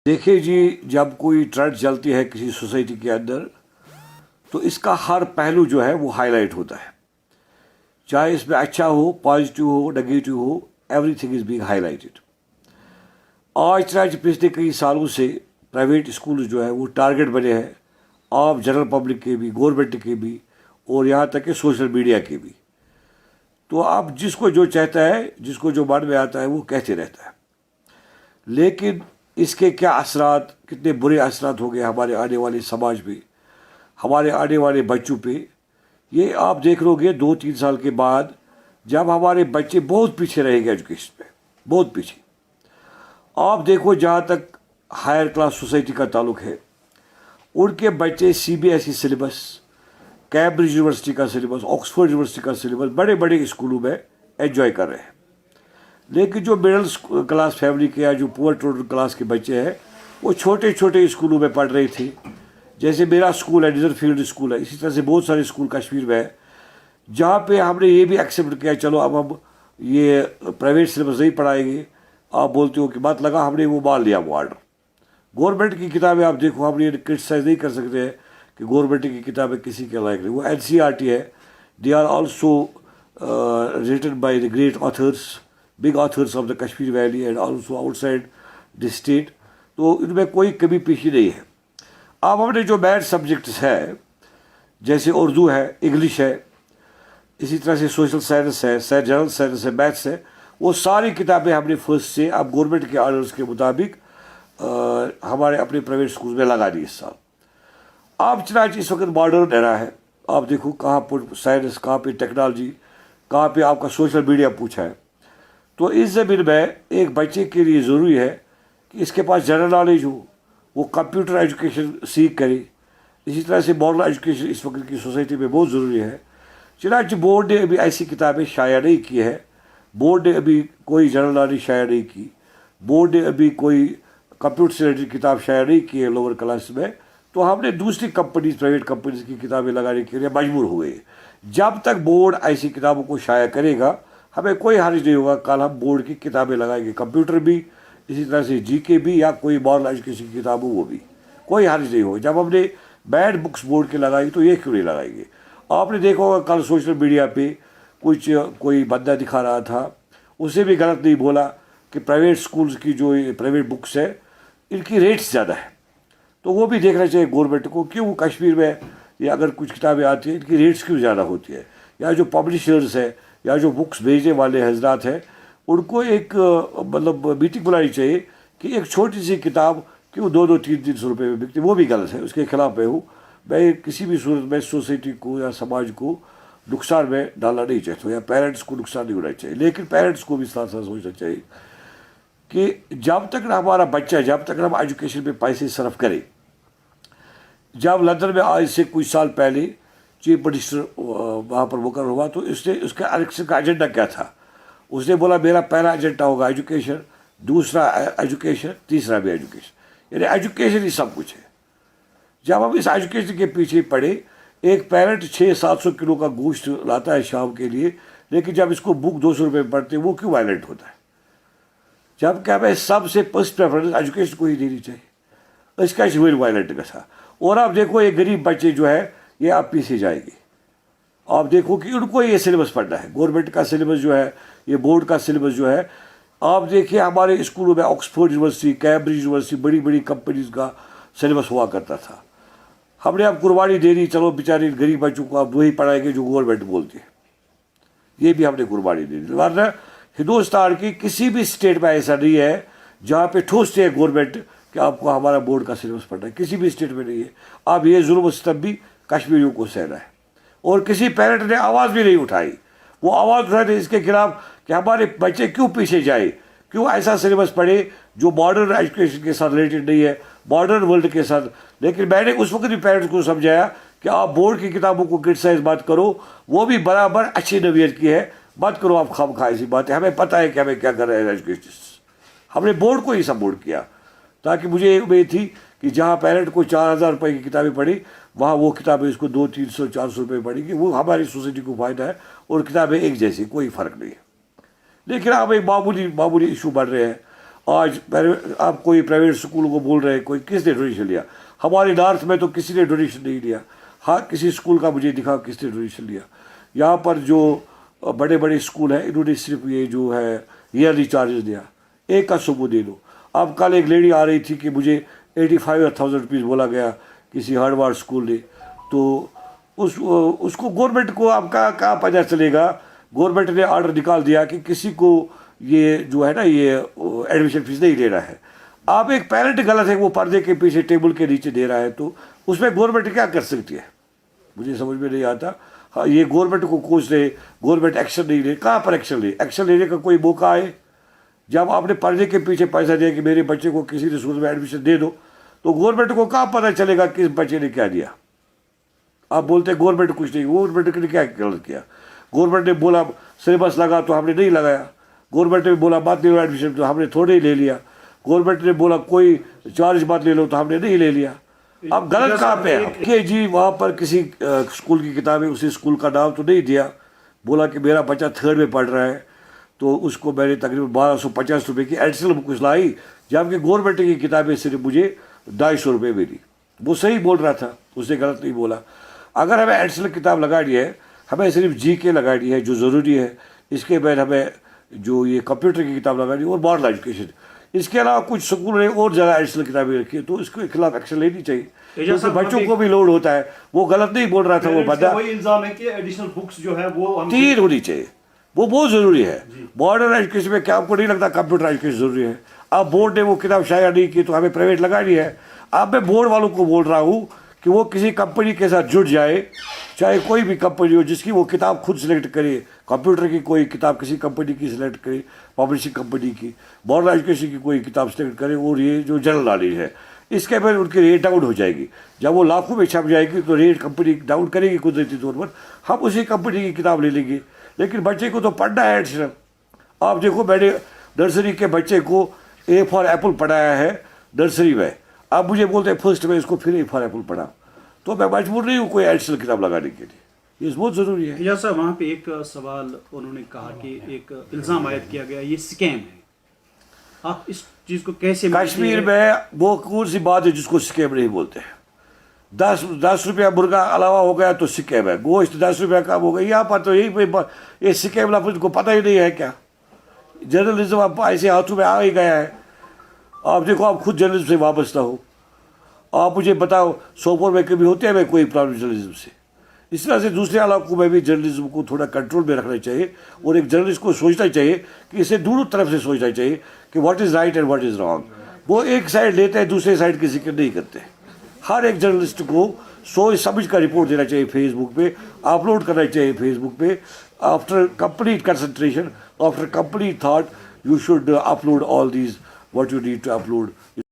देखिए जी, जब कोई ट्रेंड चलती है किसी सोसाइटी के अंदर तो इसका हर पहलू जो है वो हाईलाइट होता है, चाहे इसमें अच्छा हो, पॉजिटिव हो, नेगेटिव हो, एवरीथिंग इज बीइंग हाईलाइटेड। आज आज पिछले कई सालों से प्राइवेट स्कूल जो है वो टारगेट बने हैं आम जनरल पब्लिक के भी, गवर्नमेंट के भी, और यहाँ तक कि सोशल मीडिया के भी। तो अब जिसको जो चाहता है, जिसको जो मन में आता है वो कहते रहता है, लेकिन इसके क्या असरात, कितने बुरे असरात हो गए हमारे आने वाले समाज पे, हमारे आने वाले बच्चों पे, ये आप देख लोगे 2-3 साल के बाद, जब हमारे बच्चे बहुत पीछे रहेंगे एजुकेशन में, बहुत पीछे। आप देखो जहाँ तक हायर क्लास सोसाइटी का ताल्लुक है, उनके बच्चे CBSE सिलेबस, कैम्ब्रिज यूनिवर्सिटी का सिलेबस, ऑक्सफोर्ड यूनिवर्सिटी का सिलेबस बड़े बड़े स्कूलों में एंजॉय कर रहे हैं। लेकिन जो मिडिल क्लास फैमिली के या जो पुअर टोटल क्लास के बच्चे हैं वो छोटे छोटे स्कूलों में पढ़ रहे थे। जैसे मेरा स्कूल है, डिजर फील्ड स्कूल है, इसी तरह से बहुत सारे स्कूल कश्मीर में है जहाँ पे हमने ये भी एक्सेप्ट किया, चलो अब हम ये प्राइवेट सिलेबस नहीं पढ़ाएंगे। आप बोलते हो कि बात लगा, हमने वो मान लिया वो ऑर्डर। गवर्नमेंट की किताबें आप देखो, हम ये क्रिटिसाइज नहीं कर सकते हैं कि गवर्नमेंट की किताबें किसी के लायक नहीं। वो NCERT है, they are also written by the great authors, big authors of the Kashmir valley and also outside the state. तो इनमें कोई कमी पेशी नहीं है। अब हमने जो मैथ सब्जेक्ट्स है, जैसे उर्दू है, इंग्लिश है, इसी तरह से सोशल साइंस है, जनरल साइंस है, मैथ्स है, वो सारी किताबें हमने फर्स्ट से अब गवर्नमेंट के ऑर्डर्स के मुताबिक हमारे अपने प्राइवेट स्कूल में लगा दी इस साल। अब चनाच इस वक्त मॉडर्न एरा है, आप देखो कहाँ पर साइंस, कहाँ पे टेक्नोलॉजी, कहाँ पे आपका सोशल मीडिया पूछा है। तो इस ज़मीन में एक बच्चे के लिए ज़रूरी है कि इसके पास जनरल नॉलेज हो, वो कंप्यूटर एजुकेशन सीख करे। इसी तरह से मॉरल एजुकेशन इस वक्त की सोसाइटी में बहुत ज़रूरी है। चनाच बोर्ड ने अभी ऐसी किताबें शाया नहीं की है, बोर्ड ने अभी कोई जनरल नॉलेज शाया नहीं की, बोर्ड ने अभी कोई कंप्यूटर से रिलेटेड किताब शाया नहीं की है लोअर क्लास में। तो हमने दूसरी कंपनीज, प्राइवेट कंपनीज की किताबें लगाने के लिए मजबूर हो गए। जब तक बोर्ड ऐसी किताबों को शाया करेगा हमें कोई हर्ज नहीं होगा, कल हम बोर्ड की किताबें लगाएंगे, कंप्यूटर भी, इसी तरह से GK भी, या कोई मॉरल एजुकेशन की किताब हो वो भी, कोई हर्ज नहीं होगा। जब हमने बैड बुक्स बोर्ड के लगाई तो ये क्यों नहीं लगाएंगे। आपने देखा होगा कल सोशल मीडिया पे कुछ कोई बंदा दिखा रहा था, उसे भी गलत नहीं बोला कि प्राइवेट स्कूल्स की जो प्राइवेट बुक्स है इनकी रेट्स ज़्यादा है। तो वो भी देखना चाहिए गवर्नमेंट को, क्यों कश्मीर में या अगर कुछ किताबें आती हैं इनकी रेट्स क्यों ज़्यादा होती है। या जो पब्लिशर्स है या जो बुक्स भेजने वाले हजरात हैं उनको एक मतलब मीटिंग बुलानी चाहिए कि एक छोटी सी किताब क्यों 200-300 रुपये में बिकती, वो भी गलत है, उसके खिलाफ मैं हूँ। मैं किसी भी सूरत में सोसाइटी को या समाज को नुकसान में डालना नहीं चाहता हूँ, या पेरेंट्स को नुकसान नहीं होना चाहिए। लेकिन पेरेंट्स को भी साथ साथ सोचना चाहिए कि जब तक हमारा बच्चा, जब तक हम एजुकेशन में पैसे सर्फ करें। जब लंदन में आज से कुछ साल पहले चीफ मिनिस्टर वहाँ पर मुकर्रर हुआ तो उसने उसका इलेक्शन का एजेंडा क्या था, उसने बोला मेरा पहला एजेंडा होगा एजुकेशन, दूसरा एजुकेशन, तीसरा भी एजुकेशन। यानी एजुकेशन ही सब कुछ है। जब हम इस एजुकेशन के पीछे पड़े, एक पेरेंट 600-700 किलो का गोश्त लाता है शाम के लिए, लेकिन जब इसको बुक 200 रुपये में पड़ते वो क्यों वायलेंट होता है। जब क्या हमें सबसे फर्स्ट प्रेफरेंस एजुकेशन को ही देनी चाहिए, इसका वही वायलेंट का था। और आप देखो ये गरीब बच्चे जो है ये आप पीछे जाएंगे। आप देखो कि उनको ये सिलेबस पढ़ना है, गवर्नमेंट का सिलेबस जो है, ये बोर्ड का सिलेबस जो है। आप देखिए हमारे स्कूलों में ऑक्सफोर्ड यूनिवर्सिटी, कैम्ब्रिज यूनिवर्सिटी, बड़ी बड़ी कंपनीज का सिलेबस हुआ करता था। हमने अब कुर्बानी दे दी, चलो बेचारे गरीब बच्चों को आप वही पढ़ाएंगे जो गवर्नमेंट बोलती है, ये भी हमने कुर्बानी दे दी। वरना हिंदुस्तान की किसी भी स्टेट में ऐसा नहीं है जहाँ पे ठोसते है गवर्नमेंट कि आपको हमारा बोर्ड का सिलेबस पढ़ना है, किसी भी स्टेट में नहीं है। अब ये जुल्म सितम भी कश्मीरियों को सहना है, और किसी पेरेंट ने आवाज़ भी नहीं उठाई। वो आवाज़ उठाए थे इसके खिलाफ कि हमारे बच्चे क्यों पीछे जाए, क्यों ऐसा सिलेबस पढ़े जो मॉडर्न एजुकेशन के साथ रिलेटेड नहीं है, मॉडर्न वर्ल्ड के साथ। लेकिन मैंने उस वक्त भी पेरेंट्स को समझाया कि आप बोर्ड की किताबों को क्रिटिसाइज मत करो, वो भी बराबर अच्छी नवीयत की है, मत करो आप खामखा ऐसी बातें। हमें पता है कि हमें क्या कर रहे हैं एजुकेशन। हमने बोर्ड को ही सपोर्ट किया, ताकि मुझे एक उम्मीद थी कि जहाँ पेरेंट को 4000 रुपये की किताबें पढ़ी, वहाँ वो किताबें इसको 200-300-400 रुपये पड़ेगी, वो हमारी सोसाइटी को फ़ायदा है, और किताबें एक जैसी, कोई फ़र्क नहीं है। लेकिन अब एक मामूली इशू बढ़ रहे हैं। آج آپ کوئی پرائیویٹ اسکول کو بول رہے ہیں کوئی کس نے ڈونیشن لیا؟ ہمارے نارتھ میں تو کسی نے ڈونیشن نہیں لیا. ہاں کسی اسکول کا مجھے دکھا کس نے ڈونیشن لیا. یہاں پر جو بڑے بڑے اسکول ہیں انہوں نے صرف یہ جو ہے ایئرلی چارجز دیا. ایک کا ثبوت دے دو. اب کل ایک لیڈی آ رہی تھی کہ مجھے 85,000 روپیز بولا گیا کسی ہارڈوارڈ اسکول نے. تو اس کو گورنمنٹ کو اب کہاں پتہ چلے گا؟ گورنمنٹ نے آرڈر نکال دیا کہ کسی کو یہ جو ہے نا یہ ایڈمیشن فیس نہیں دینا ہے. آپ ایک پیرنٹ غلط ہے وہ پردے کے پیچھے ٹیبل کے نیچے دے رہا ہے تو اس میں گورنمنٹ کیا کر سکتی ہے؟ مجھے سمجھ میں نہیں آتا. ہاں یہ گورنمنٹ کو کوچ رہے گورنمنٹ ایکشن نہیں لے. کہاں پر ایکشن لے؟ ایکشن لینے کا کوئی موقع آئے جب آپ نے پردے کے پیچھے پیسہ دیا کہ میرے بچے کو کسی اسکول میں ایڈمیشن دے دو تو گورنمنٹ کو کہاں پتہ چلے گا کس بچے نے کیا دیا؟ آپ بولتے ہیں گورنمنٹ کچھ نہیں. گورنمنٹ نے کیا غلط کیا؟ گورنمنٹ نے بولا سلیبس لگا تو ہم نے نہیں لگایا. گورنمنٹ نے بولا مت لے لو ایڈمیشن تو ہم نے تھوڑے ہی لے لیا. گورنمنٹ نے بولا کوئی چارج مت لے لو تو ہم نے نہیں لے لیا. اب غلط کہاں پہ ہے کہ جی وہاں پر کسی اسکول کی کتابیں اسی اسکول کا نام تو نہیں دیا. بولا کہ میرا بچہ 3rd میں پڑھ رہا ہے تو اس کو میں نے تقریباً 1250 روپے کی ایڈیشنل بکس لائی جبکہ گورنمنٹ کی کتابیں صرف مجھے 250 روپے میں دی. وہ صحیح بول رہا تھا, اس نے غلط نہیں بولا. اگر ہمیں ایڈیشنل کتاب لگانی ہے ہمیں صرف GK لگانی ہے جو ضروری ہے. اس کے بعد ہمیں جو یہ کمپیوٹر کی کتاب لگانی ہے اور ماڈل ایجوکیشن. اس کے علاوہ کچھ اسکولوں نے اور زیادہ ایڈیشنل کتابیں رکھی ہیں تو اس کے خلاف ایکشن لینی چاہیے کیونکہ بچوں کو بھی لوڈ ہوتا ہے. وہ غلط نہیں بول رہا تھا وہ بندہ. وہی الزام ہے کہ ایڈیشنل بکس جو ہے وہ 3 ہونی چاہیے, وہ بہت ضروری ہے. ماڈرن ایجوکیشن میں کیا آپ کو نہیں لگتا کمپیوٹر ایجوکیشن ضروری ہے؟ اب بورڈ نے وہ کتاب شائع نہیں کی تو ہمیں پرائیویٹ لگانی ہے. اب میں بورڈ والوں کو بول رہا ہوں کہ وہ کسی کمپنی کے ساتھ جڑ جائے, چاہے کوئی بھی کمپنی ہو جس کی وہ کتاب خود سلیکٹ کرے. کمپیوٹر کی کوئی کتاب کسی کمپنی کی سلیکٹ کرے, پبلشنگ کمپنی کی. ماڈرن ایجوکیشن کی کوئی کتاب سلیکٹ کرے اور یہ جو جنرل نالج ہے اس کے بعد ان کی ریٹ ڈاؤن ہو جائے گی. جب وہ لاکھوں میں چھپ جائے گی تو ریٹ کمپنی ڈاؤن کرے گی قدرتی طور پر. ہم اسی کمپنی کی کتاب لے لیں گے. لیکن بچے کو تو پڑھنا ہے ایڈیشنل. آپ دیکھو میں نے نرسری کے بچے کو A فار ایپل پڑھایا ہے نرسری میں. اب مجھے بولتے ہیں فرسٹ میں اس کو پھر A فار ایپل پڑھا تو میں مجبور نہیں ہوں کوئی ایڈیشنل کتاب لگانے کے لیے. یہ بہت ضروری ہے. اعجاز صاحب وہاں پہ ایک سوال انہوں نے کہا کہ ایک الزام عائد کیا گیا یہ اسکیم ہے. آپ اس چیز کو کیسے کشمیر میں وہ کون سی بات ہے جس کو اسکیم نہیں بولتے ہیں؟ 10 روپیہ مرغا علاوہ ہو گیا تو اسکیم ہے. گوشت 10 روپیہ کم ہو گیا. یہاں پر تو یہی یہ اسکیم لفظ کو پتہ ہی نہیں ہے کیا. جرنلزم اب ایسے ہاتھوں میں آ ہی گیا ہے. آپ دیکھو آپ خود جرنلزم سے وابستہ ہو. آپ مجھے بتاؤ سوپور میں کبھی ہوتے ہیں میں کوئی پرابلم جرنلزم سے؟ اس طرح سے دوسرے علاقوں میں بھی جرنلزم کو تھوڑا کنٹرول میں رکھنا چاہیے اور ایک جرنلسٹ کو سوچنا چاہیے کہ اسے دونوں طرف سے سوچنا چاہیے کہ what is right and what is wrong. وہ ایک سائڈ لیتے ہیں دوسرے سائڈ کی ذکر نہیں کرتے. ہر ایک جرنلسٹ کو سوچ سمجھ کر رپورٹ دینا چاہیے فیس بک پہ, اپلوڈ کرنا چاہیے فیس بک پہ. After complete concentration, after complete thought, you should upload all these what you need to upload.